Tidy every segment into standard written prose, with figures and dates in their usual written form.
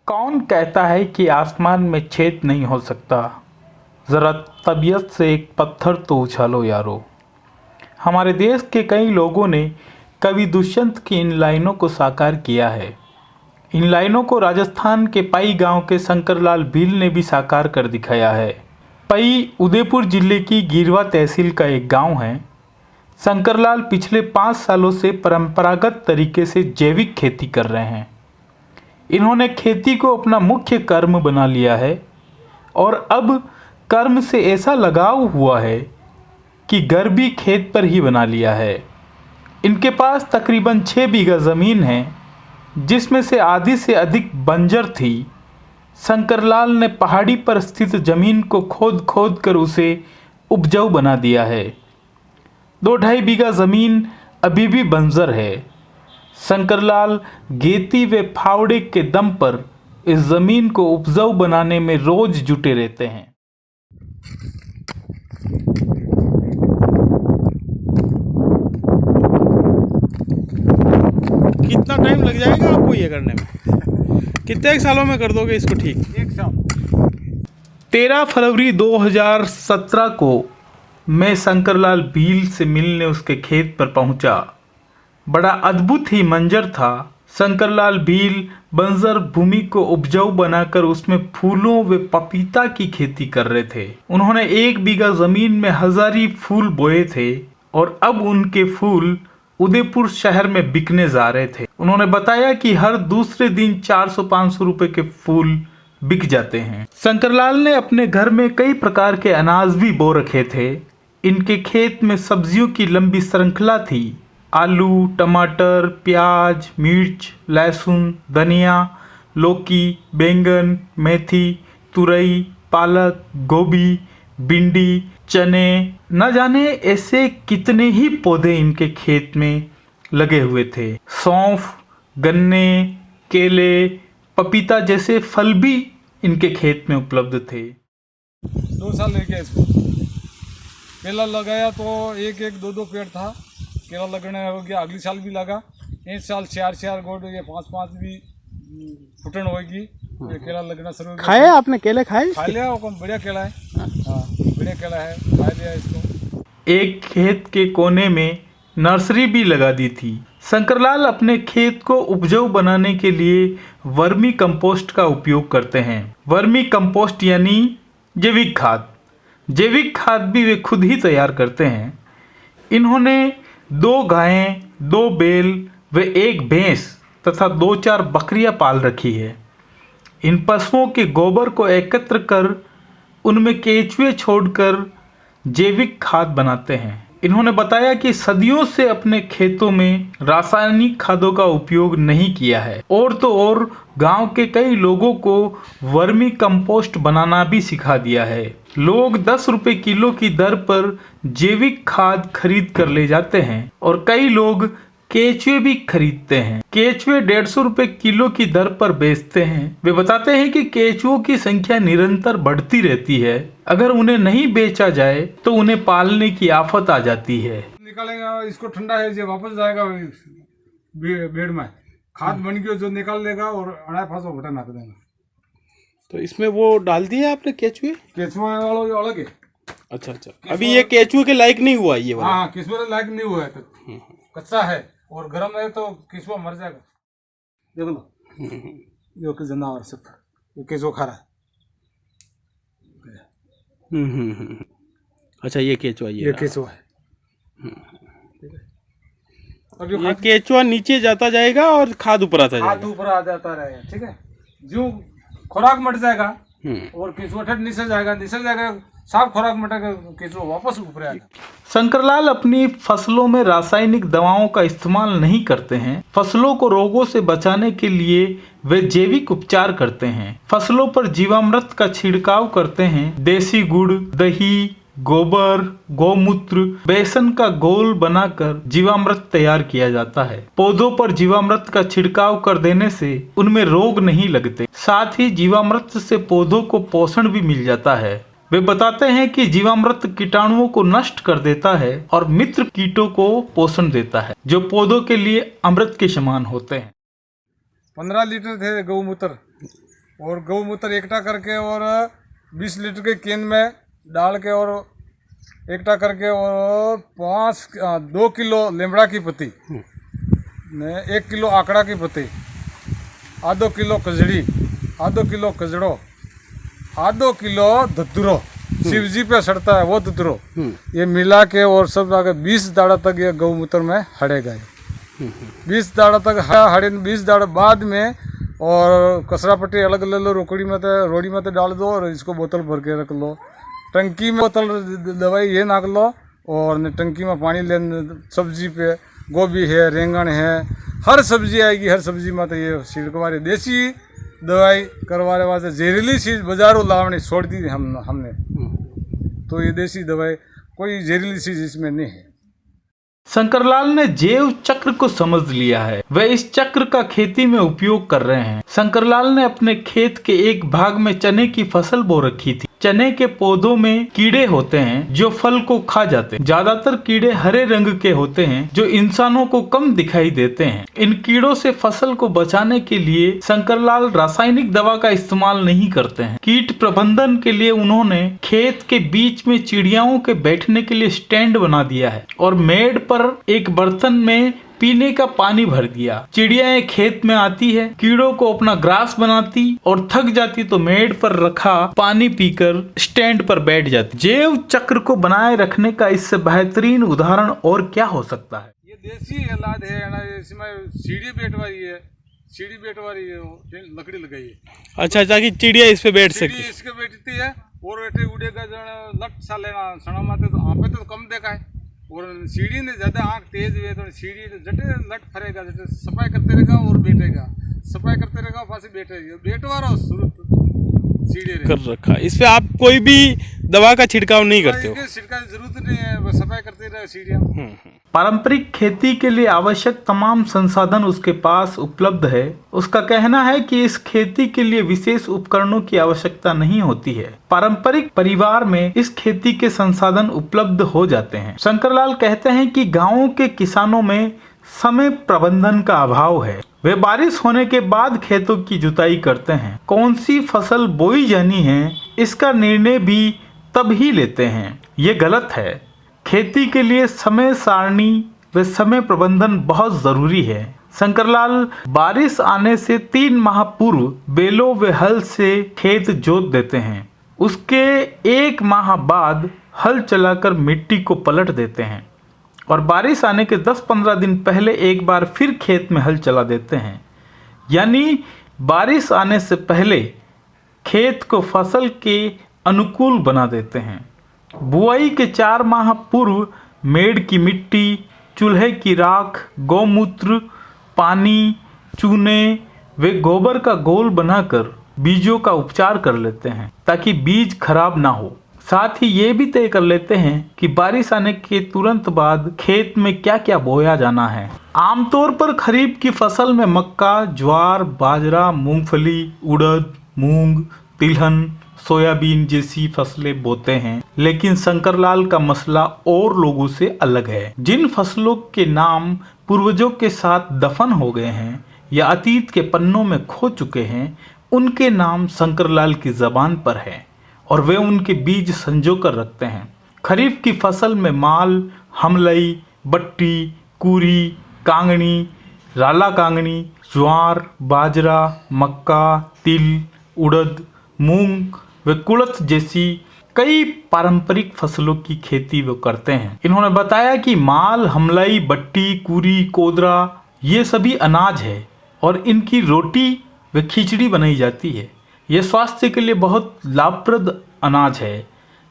कौन कहता है कि आसमान में छेद नहीं हो सकता? ज़रा तबीयत से एक पत्थर तो उछालो यारो। हमारे देश के कई लोगों ने कवि दुष्यंत की इन लाइनों को साकार किया है। इन लाइनों को राजस्थान के पई गांव के शंकरलाल भील ने भी साकार कर दिखाया है। पई उदयपुर जिले की गिरवा तहसील का एक गांव है। शंकरलाल पिछले 5 सालों से परंपरागत तरीके से जैविक खेती कर रहे हैं। इन्होंने खेती को अपना मुख्य कर्म बना लिया है और अब कर्म से ऐसा लगाव हुआ है कि घर भी खेत पर ही बना लिया है। इनके पास तकरीबन 6 बीघा ज़मीन है, जिसमें से आधी से अधिक बंजर थी। शंकरलाल ने पहाड़ी पर स्थित ज़मीन को खोद खोद कर उसे उपजाऊ बना दिया है। 2-2.5 बीघा ज़मीन अभी भी बंजर है। शंकरलाल गेती व फावड़े के दम पर इस ज़मीन को उपजाऊ बनाने में रोज जुटे रहते हैं। कितना टाइम लग जाएगा आपको ये करने में? कितने सालों में कर दोगे इसको ठीक? 1 साल। 13 फरवरी 2017 को मैं शंकरलाल भील से मिलने उसके खेत पर पहुंचा। बड़ा अद्भुत ही मंजर था। शंकरलाल भील बंजर भूमि को उपजाऊ बनाकर उसमें फूलों व पपीता की खेती कर रहे थे। उन्होंने 1 बीघा जमीन में हजारी फूल बोए थे और अब उनके फूल उदयपुर शहर में बिकने जा रहे थे। उन्होंने बताया कि हर दूसरे दिन 400-500 रुपए के फूल बिक जाते हैं। शंकरलाल ने अपने घर में कई प्रकार के अनाज भी बो रखे थे। इनके खेत में सब्जियों की लंबी श्रृंखला थी। आलू, टमाटर, प्याज, मिर्च, लहसुन, धनिया, लौकी, बैंगन, मेथी, तुरई, पालक, गोभी, भिंडी, चने, न जाने ऐसे कितने ही पौधे इनके खेत में लगे हुए थे। सौंफ, गन्ने, केले, पपीता जैसे फल भी इनके खेत में उपलब्ध थे। 2 साल ले गया इसको। केला लगाया तो एक 2 पेड़ था। केला लगने हो गया, अगले साल भी लगा। इस साल 4 गोड, ये 5 भी फुटन होगी। ये केला लगना शुरू हो गया। खाए आपने केले खाए? खा लिया, वो बढ़िया केला है। हाँ, बढ़िया केला है, खा लिया इसको। एक खेत के कोने में नर्सरी भी लगा दी थी। शंकरलाल अपने खेत को उपजाऊ बनाने के लिए वर्मी कंपोस्ट का उपयोग करते हैं। वर्मी कंपोस्ट यानी जैविक खाद। जैविक खाद भी वे खुद ही तैयार करते हैं। इन्होंने 2 गायें, 2 बैल व 1 भैंस तथा 2-4 बकरियां पाल रखी है। इन पशुओं के गोबर को एकत्र कर उनमें केचुए छोड़कर जैविक खाद बनाते हैं। इन्होंने बताया कि सदियों से अपने खेतों में रासायनिक खादों का उपयोग नहीं किया है और तो और गांव के कई लोगों को वर्मी कंपोस्ट बनाना भी सिखा दिया है। लोग 10 रुपए किलो की दर पर जैविक खाद खरीद कर ले जाते हैं और कई लोग केचुए भी खरीदते हैं। केचुए 150 रुपए किलो की दर पर बेचते हैं। वे बताते हैं कि केचुओं की संख्या निरंतर बढ़ती रहती है। अगर उन्हें नहीं बेचा जाए तो उन्हें पालने की आफत आ जाती है। निकालेंगे इसको, ठंडा है, जो वापस जाएगा बेड में। खाद बन गया जो निकाल लेगा और अड़ाई फांस घटा नाप देगा। तो इसमें वो डाल दिया आपने केचुए? केचुआ वाला जो अलग है। अच्छा। अभी ये केचुए के लायक नहीं हुआ ये वाला? हाँ, केचुआ लायक नहीं हुआ है, तो कच्चा है और गर्म है तो केचुआ मर जाएगा। देख लो, ये जानवर सब ये केचुआ खा रहा है। अच्छा, ये केचुआ ये केचुआ है। अब ये केचुआ नीचे जाता जाएगा और खाद ऊपर आता हाथ जाएगा। ऊपर आ जाता रहेगा। ठीक है, जो खुराक मट जाएगा और केचुआ ठट निकल जाएगा, साफ खुराक मटेगा, केचुआ वापस ऊपर आएगा। शंकरलाल अपनी फसलों में रासायनिक दवाओं का इस्तेमाल नहीं करते हैं। फसलों को रोगों से बचाने के लिए वे जैविक उपचार करते हैं। फसलों पर जीवामृत का छिड़काव करते हैं। देसी गुड़, दही, गोबर, गौमूत्र, बेसन का घोल बनाकर जीवामृत तैयार किया जाता है। पौधों पर जीवामृत का छिड़काव कर देने से उनमें रोग नहीं लगते। साथ ही जीवामृत से पौधों को पोषण भी मिल जाता है। वे बताते हैं कि जीवामृत कीटाणुओं को नष्ट कर देता है और मित्र कीटों को पोषण देता है, जो पौधों के लिए अमृत के समान होते हैं। 15 लीटर थे गौमूत्र, और गौमूत्र इकट्ठा करके और 20 लीटर के केन में डाल के और इकट्ठा करके और 2 किलो लेमड़ा की पत्ती, 1 किलो आकड़ा की पत्ती, आधो किलो कजड़ी, आधो किलो कजड़ो, आधो किलो धतूरो, शिव जी पे सड़ता है वो धतूरो, ये मिला के और सब आगे 20 दाड़ा तक ये गौमूत्र में हड़ेगा। 20 दाड़ा तक हड़े, 20 दाड़ा बाद में और कचरा पट्टी अलग ले लो, रोड़ी में तो डाल दो और इसको बोतल भर के रख लो। टंकी में बोतल दवाई ये नाक लो और टंकी में पानी ले। सब्जी पे गोभी है, रेंगन है, हर सब्जी आएगी, हर सब्जी में तो ये छिड़कवारे देसी दवाई करवाने वास्ते जहरीली चीज बाजारों लावनी छोड़ दी हमने। तो ये देसी दवाई, कोई जहरीली चीज इसमें नहीं है। शंकरलाल ने जैव चक्र को समझ लिया है, वे इस चक्र का खेती में उपयोग कर रहे हैं। शंकरलाल ने अपने खेत के एक भाग में चने की फसल बो रखी थी। चने के पौधों में कीड़े होते हैं जो फल को खा जाते हैं। ज्यादातर कीड़े हरे रंग के होते हैं जो इंसानों को कम दिखाई देते हैं। इन कीड़ों से फसल को बचाने के लिए शंकरलाल रासायनिक दवा का इस्तेमाल नहीं करते हैं। कीट प्रबंधन के लिए उन्होंने खेत के बीच में चिड़ियाओं के बैठने के लिए स्टैंड बना दिया है और मेड़ पर एक बर्तन में पीने का पानी भर दिया। चिड़ियाएं खेत में आती है, कीड़ों को अपना ग्रास बनाती और थक जाती तो मेड़ पर रखा पानी पीकर स्टैंड पर बैठ जाती। जैव चक्र को बनाए रखने का इससे बेहतरीन उदाहरण और क्या हो सकता है। ये देसी औलाद है ना, इसमें सीढ़ी बैठवाई है, सीढ़ी बैठवाई है, लकड़ी लगाई है। अच्छा, ताकि चिड़िया इस पे बैठ सीढ़ी सके। इसके बैठती है और ऐसे उड़ेगा जो लट साले ना सना माते तो आप तो कम देखा है। और सीढ़ी ने ज्यादा आँख तेज हुए तो सीढ़ी जटे लट फरेगा, जटे सफाई करते रहेगा और बैठेगा, सफाई करते रहेगा फांसी बैठेगा, बैठवा रहा शुरू सीढ़ी कर रखा। इस पे आप कोई भी दवा का छिड़काव नहीं करते हो? छिड़काव की जरूरत नहीं है, बस सफाई करते रहे सीढ़ियाँ। पारंपरिक खेती के लिए आवश्यक तमाम संसाधन उसके पास उपलब्ध है। उसका कहना है कि इस खेती के लिए विशेष उपकरणों की आवश्यकता नहीं होती है। पारंपरिक परिवार में इस खेती के संसाधन उपलब्ध हो जाते हैं। शंकरलाल कहते हैं कि गांवों के किसानों में समय प्रबंधन का अभाव है। वे बारिश होने के बाद खेतों की जुताई करते हैं। कौन सी फसल बोई जानी है इसका निर्णय भी तब ही लेते हैं। ये गलत है। खेती के लिए समय सारणी व समय प्रबंधन बहुत जरूरी है। शंकरलाल बारिश आने से 3 माह पूर्व बैलों व हल से खेत जोत देते हैं। उसके 1 माह बाद हल चलाकर मिट्टी को पलट देते हैं और बारिश आने के 10-15 दिन पहले एक बार फिर खेत में हल चला देते हैं। यानी बारिश आने से पहले खेत को फसल के अनुकूल बना देते हैं। बुआई के 4 माह पूर्व मेड़ की मिट्टी, चूल्हे की राख, गौमूत्र, पानी, चूने व गोबर का घोल बनाकर बीजों का उपचार कर लेते हैं ताकि बीज खराब ना हो। साथ ही ये भी तय कर लेते हैं कि बारिश आने के तुरंत बाद खेत में क्या क्या बोया जाना है। आमतौर पर खरीफ की फसल में मक्का, ज्वार, बाजरा, मूंगफली, उड़द, मूंग, तिलहन, सोयाबीन जैसी फसलें बोते हैं। लेकिन शंकरलाल का मसला और लोगों से अलग है। जिन फसलों के नाम पूर्वजों के साथ दफन हो गए हैं या अतीत के पन्नों में खो चुके हैं, उनके नाम शंकरलाल की जबान पर है और वे उनके बीज संजो कर रखते हैं। खरीफ की फसल में माल, हमलई, बट्टी, कुरी, कांगनी, राला कांगनी, ज्वार, बाजरा, मक्का, तिल, उड़द, मूंग व कुलथ जैसी कई पारंपरिक फसलों की खेती वो करते हैं। इन्होंने बताया कि माल, हमलई, बट्टी, कुरी, कोदरा ये सभी अनाज है और इनकी रोटी व खिचड़ी बनाई जाती है। ये स्वास्थ्य के लिए बहुत लाभप्रद अनाज है,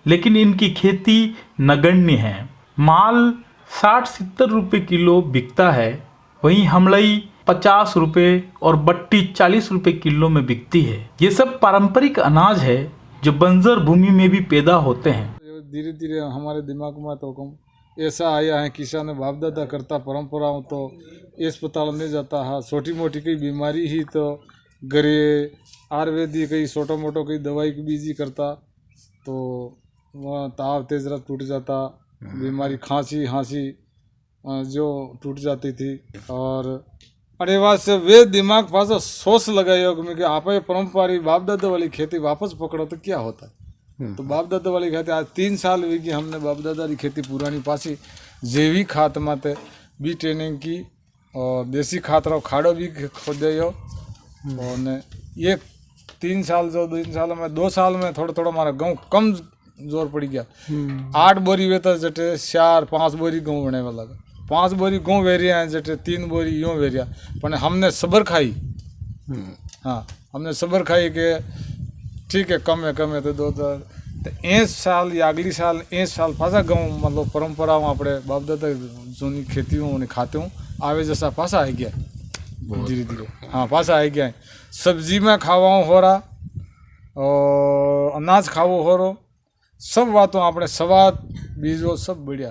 लेकिन इनकी खेती नगण्य है। माल 60-70 रुपये किलो बिकता है, वहीं हमलई 50 रुपये और बट्टी 40 रुपये किलो में बिकती है। ये सब पारंपरिक अनाज है जो बंजर भूमि में भी पैदा होते हैं। धीरे धीरे हमारे दिमाग में तो कम ऐसा आया है, किसान बाप दादा करता परंपराओं तो अस्पताल में जाता है, छोटी मोटी कोई बीमारी ही तो घरे आयुर्वेदिक कई छोटो मोटो कई दवाई की बीजी करता, तो वह ताव तेज रस टूट जाता, बीमारी खांसी हाँसी जो टूट जाती थी। और अरे बात से वे दिमाग पास सोच लगायो कि आप परंपरा बाप दादा वाली खेती वापस पकड़ो तो क्या होता है। तो बाप दादा वाली खेती आज 3 साल हुई कि हमने बाप दादा की खेती पुरानी पासी जैविक खाद माते भी ट्रेनिंग की और देसी खाद रो खाड़ो भी खोदे और ये 3 साल जो 3 साल में 2 साल में थोड़ा थोड़ा हमारा गाँव कम जोर पड़ गया। 8 बोरी वेता जटे 4-5 बोरी गाँव बने वाला 5 बोरी गाँव वेरिया है जटे 3 बोरी यूँ वेरिया पर हमने सबर खाई। हाँ हमने सबर खाई के ठीक है कम है तो 2 तो 1 साल या अगली साल 1 साल पासा गाँव मतलब परंपरा अपने बाप दादा जूनी खेती ने खाते हूँ आवे जैसा पासा आ गया धीरे धीरे। हाँ पासा आ गया है सब्जी में खावा हो रहा और अनाज खावो हो रहा सब बातों अपने स्वाद बीजो सब बढ़िया।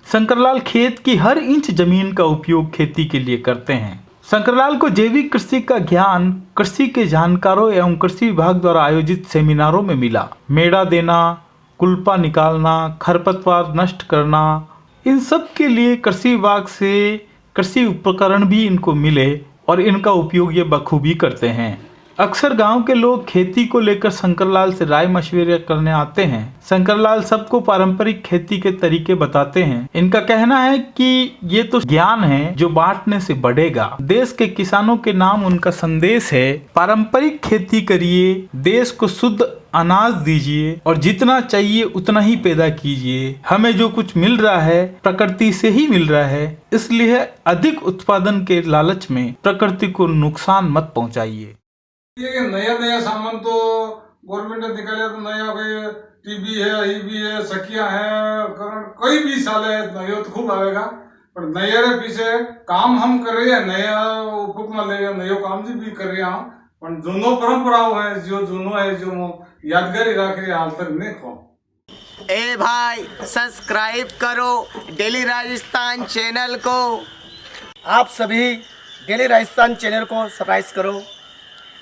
शंकरलाल खेत की हर इंच जमीन का उपयोग खेती के लिए करते हैं। शंकरलाल को जैविक कृषि का ज्ञान कृषि के जानकारों एवं कृषि विभाग द्वारा आयोजित सेमिनारों में मिला। मेड़ा देना, कुल्पा निकालना, खरपतवार नष्ट करना, इन सब के लिए कृषि विभाग से कृषि उपकरण भी इनको मिले और इनका उपयोग ये बखूबी करते हैं। अक्सर गांव के लोग खेती को लेकर शंकरलाल से राय मशवरे करने आते हैं। शंकरलाल सबको पारंपरिक खेती के तरीके बताते हैं। इनका कहना है कि ये तो ज्ञान है जो बांटने से बढ़ेगा। देश के किसानों के नाम उनका संदेश है, पारंपरिक खेती करिए, देश को शुद्ध अनाज दीजिए और जितना चाहिए उतना ही पैदा कीजिए। हमें जो कुछ मिल रहा है प्रकृति से ही मिल रहा है, इसलिए अधिक उत्पादन के लालच में प्रकृति को नुकसान मत पहुंचाइए। ये नया सामान तो गवर्नमेंट ने निकाला तो नया कोई टीवी है, ईवी है, सखिया है, कोई भी साल है नया तो खूब आएगा पर नया रे पीछे काम हम कर रहे हैं नया उपक्रम ले नयो काम भी कर रहे हैं पर जूनो परंपराओं है जो जूनो है जो यादगारी रख रहे हाल तक नहीं खो। ए भाई सब्सक्राइब करो डेली राजस्थान चैनल को। आप सभी डेली राजस्थान चैनल को सब्सक्राइब करो।